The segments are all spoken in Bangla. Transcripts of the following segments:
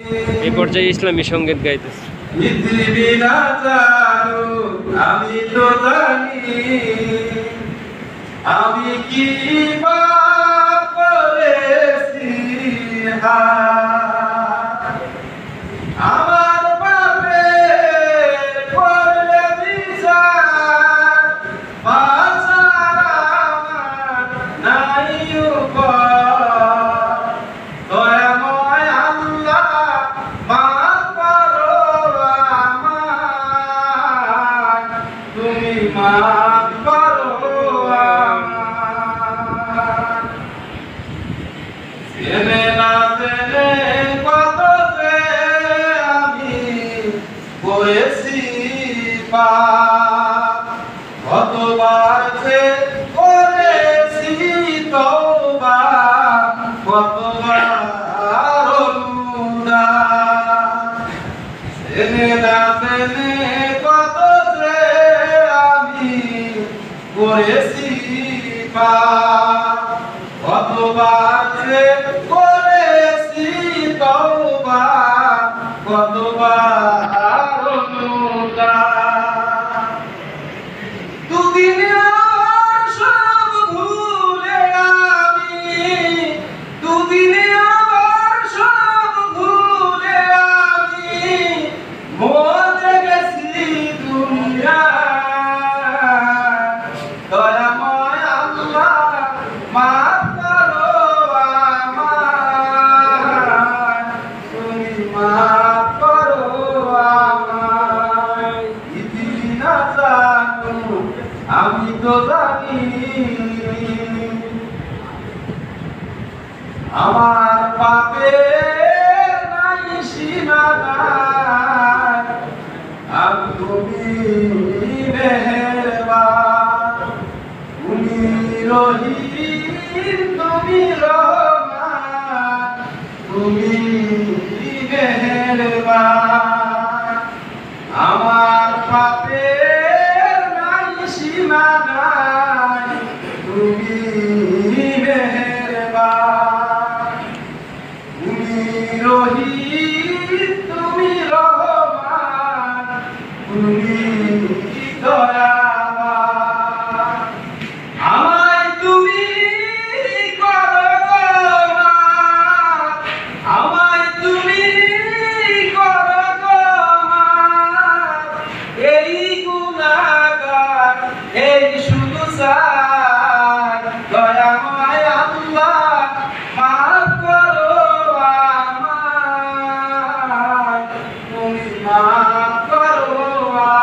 এই পর্যায়ে ইসলামী সঙ্গীত গাইতেছে। পৃথিবী না জানুক আমি তো জানি, আমি কি পাপ করেছি আমার পাপে করলে বিচার, বাঁচার আমার নাই উপায়। দয়াময় আল্লাহ মাফ করো আমায়, তুমি মাফ করো আমায়। জেনে না জেনে কত যে আমি করেছি পাপ, কতবার যে করেছি তওবা, কতবার অনুদান। জেনে না জেনে কত যে আমি করেছি পাপ, কতবার যে করেছি তওবা, কতবার অনুদান। দুদিনে আমার সব ভুলে আমি, দুদিনে আমার সব ভুলে আমি মরে গেছি দুনিয়ায়। দয়াময় আল্লাহ মাফ করো আমায়, তুমি মাফ করো আমায়। পৃথিবী না জানুক আমি তো জানি, আমার পাপের নাই সীমা নাই, আমি তুমি মেহেরবান, তুমি রহিম, তুমি রহমান, তুমি মেহেরবান। আমার পাপের নাই সীমা নাই, তুমি মেহেরবান, তুমি রহিম, তুমি রহমান, তুমি দয়াবান। আমায় তুমি করো মাফ, আমায় তুমি করো মাফ। এই গুনাহগার এই শুধু চাই, দয়াময় আল্লাহ মাফ করো আমায়, তুমি মাফ করো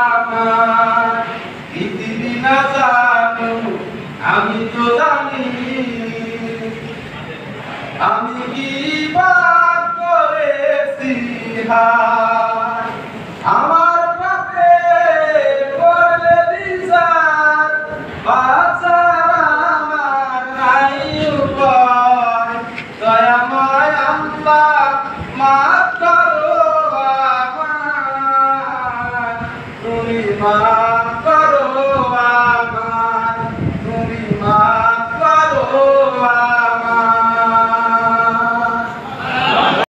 আমায়। পৃথিবী না জানুক আমি তো জানি, আমি কি পাপ করেছি আমার পাপে করলে বিচার, বাঁচার আমার নাই উপায়। দয়াময় আল্লাহ মাফ করো আমায়, তুমি মাফ